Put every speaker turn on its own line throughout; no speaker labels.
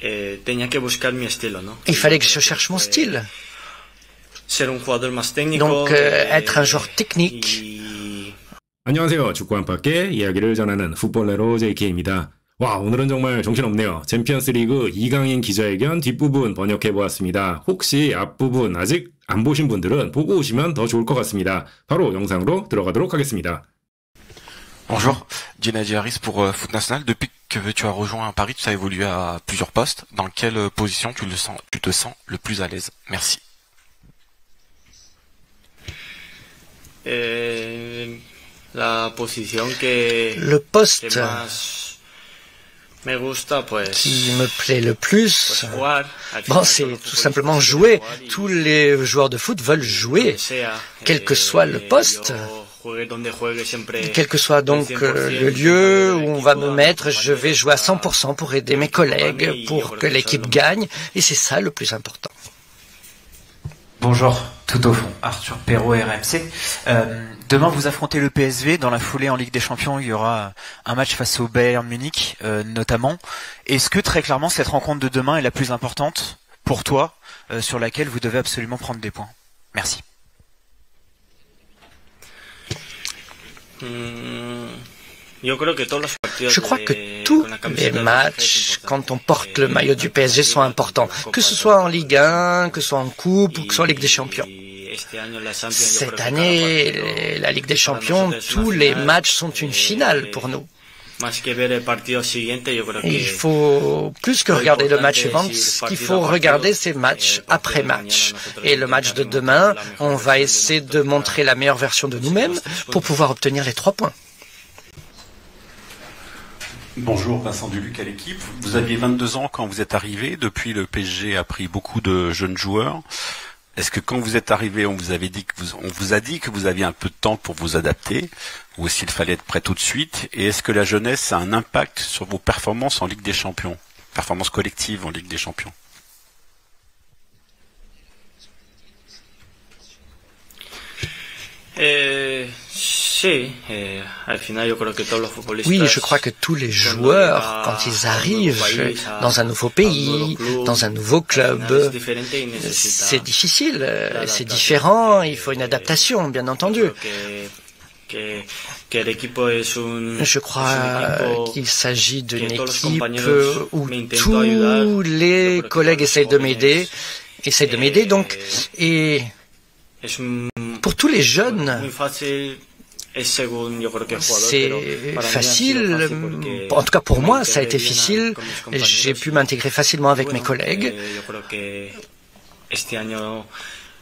Il fallait que je cherche mon style. Donc, être un joueur technique.
안녕하세요. 축구 안팎의 이야기를 전하는 풋볼레로 JK입니다. 와, 오늘은 정말 정신없네요. 챔피언스 리그 이강인 기자회견 뒷부분 번역해보았습니다. 혹시 앞부분 아직 안 보신 분들은 보고 오시면 더 좋을 것 같습니다. 바로 영상으로 들어가도록 하겠습니다.
Bonjour, Gennady Harris pour Foot National. Depuis que tu as rejoint Paris, tu as évolué à plusieurs postes. Dans quelle position tu te sens le plus à l'aise? Merci.
Le poste qui me plaît le plus, bon, c'est tout simplement jouer. Tous les joueurs de foot veulent jouer, quel que soit le poste. Quel que soit donc le lieu où on va me mettre, je vais jouer à 100% pour aider mes collègues, pour que l'équipe gagne, et c'est ça le plus important.
Bonjour, tout au fond, Arthur Perrault, RMC. Demain, vous affrontez le PSV. Dans la foulée en Ligue des Champions, il y aura un match face au Bayern Munich, notamment. Est-ce que très clairement, cette rencontre de demain est la plus importante pour toi, sur laquelle vous devez absolument prendre des points? Merci.
Je crois que tous les matchs, quand on porte le maillot du PSG, sont importants. Que ce soit en Ligue 1, que ce soit en Coupe ou que ce soit en Ligue des Champions. Cette année, la Ligue des Champions, tous les matchs sont une finale pour nous. Il faut plus que regarder le match suivant, ce qu'il faut regarder, c'est match après match. Et le match de demain, on va essayer de montrer la meilleure version de nous-mêmes pour pouvoir obtenir les 3 points.
Bonjour, Vincent Duluc à l'équipe. Vous aviez 22 ans quand vous êtes arrivé. Depuis, le PSG a pris beaucoup de jeunes joueurs. Est-ce que quand vous êtes arrivé, on vous a dit que vous aviez un peu de temps pour vous adapter, ou est-ce qu'il fallait être prêt tout de suite? Et est-ce que la jeunesse a un impact sur vos performances en Ligue des Champions, performances collectives en Ligue des Champions?
Oui, je crois que tous les joueurs, quand ils arrivent dans un nouveau pays, dans un nouveau club, c'est difficile, c'est différent, il faut une adaptation, bien entendu. Je crois qu'il s'agit d'une équipe où tous les collègues essayent de m'aider, donc, et pour tous les jeunes, c'est facile, en tout cas pour moi ça a été facile, j'ai pu m'intégrer facilement avec mes collègues.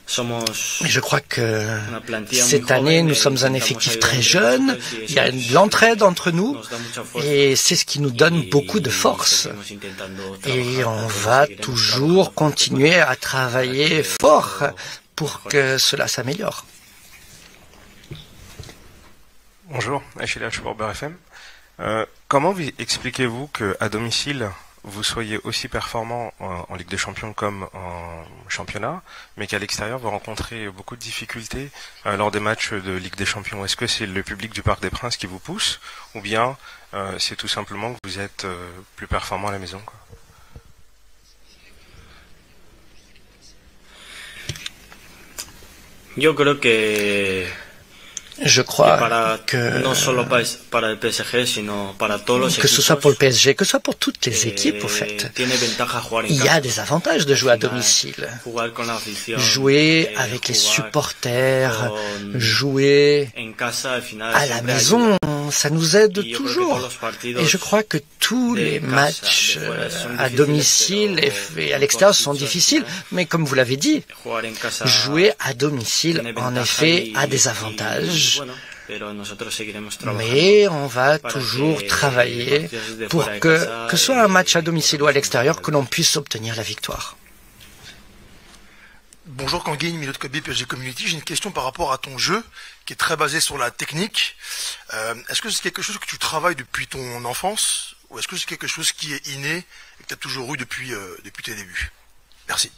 Je crois que cette année nous sommes un effectif très jeune, il y a de l'entraide entre nous et c'est ce qui nous donne beaucoup de force. Et on va toujours continuer à travailler fort pour que cela s'améliore.
Bonjour, Achille H pour BRFM. Comment expliquez-vous qu'à domicile, vous soyez aussi performant en Ligue des Champions comme en championnat, mais qu'à l'extérieur, vous rencontrez beaucoup de difficultés lors des matchs de Ligue des Champions? Est-ce que c'est le public du Parc des Princes qui vous pousse, ou bien c'est tout simplement que vous êtes plus performant à la maison, quoi?
Je crois que ce soit pour le PSG, que ce soit pour toutes les équipes, au fait, il y a des avantages de jouer à domicile. Jouer avec les supporters, jouer à la maison, ça nous aide toujours. Et je crois que tous les matchs à domicile et à l'extérieur sont difficiles, mais comme vous l'avez dit, jouer à domicile, en effet, a des avantages. Mais on va toujours travailler pour que ce soit un match à domicile ou à l'extérieur, que l'on puisse obtenir la victoire.
Bonjour Tanguy, Milo de Kobe, PSG Community. J'ai une question par rapport à ton jeu, qui est très basé sur la technique. Est-ce que c'est quelque chose que tu travailles depuis ton enfance, ou est-ce que c'est quelque chose qui est inné et que tu as toujours eu depuis tes débuts? Merci.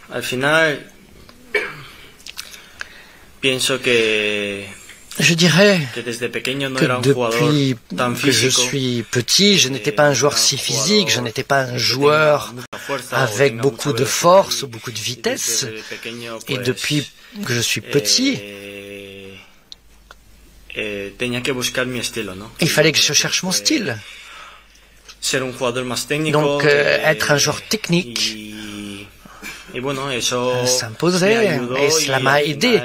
Al final, pienso que
Je dirais que depuis que je suis petit, je n'étais pas un joueur si physique, je n'étais pas un joueur avec beaucoup de force ou beaucoup de vitesse. Et depuis que je suis petit, il fallait que je cherche mon style. Donc être un joueur technique s'imposait et cela m'a aidé.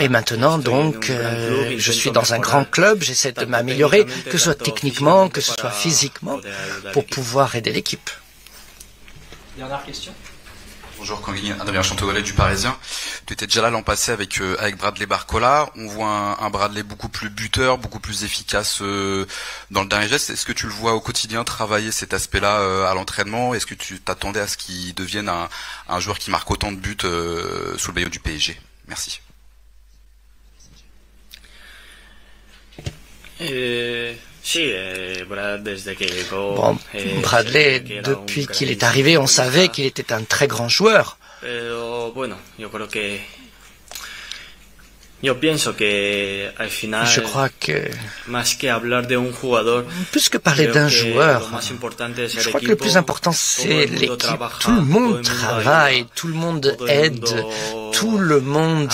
Et maintenant, donc, je suis dans un grand club, j'essaie de m'améliorer, que ce soit techniquement, que ce soit physiquement, pour pouvoir aider l'équipe.
Dernière question. Bonjour, Adrien Chantogolet du Parisien. Tu étais déjà là l'an passé avec Bradley Barcola. On voit un Bradley beaucoup plus buteur, beaucoup plus efficace dans le dernier geste. Est-ce que tu le vois au quotidien travailler cet aspect-là à l'entraînement? Est-ce que tu t'attendais à ce qu'il devienne un joueur qui marque autant de buts sous le maillot du PSG? Merci.
Bon, Bradley, depuis qu'il est arrivé, on savait qu'il était un très grand joueur. Je crois que, plus que parler d'un joueur, je crois que le plus important c'est l'équipe. Tout le monde travaille, tout le monde aide, tout le monde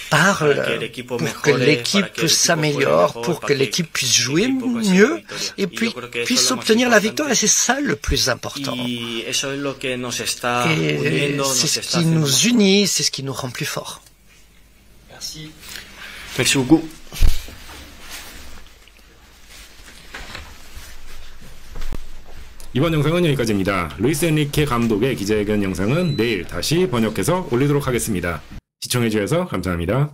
parle pour que l'équipe s'améliore, pour que l'équipe puisse jouer mieux et puis puisse obtenir la victoire. Et c'est ça le plus important. Et c'est ce qui nous unit, c'est ce qui nous rend plus forts.
Merci.
Merci beaucoup.
이번 영상은 여기까지입니다. 루이스 엔리케 감독의 기자회견 영상은 내일 다시 번역해서 올리도록 하겠습니다. 시청해주셔서 감사합니다.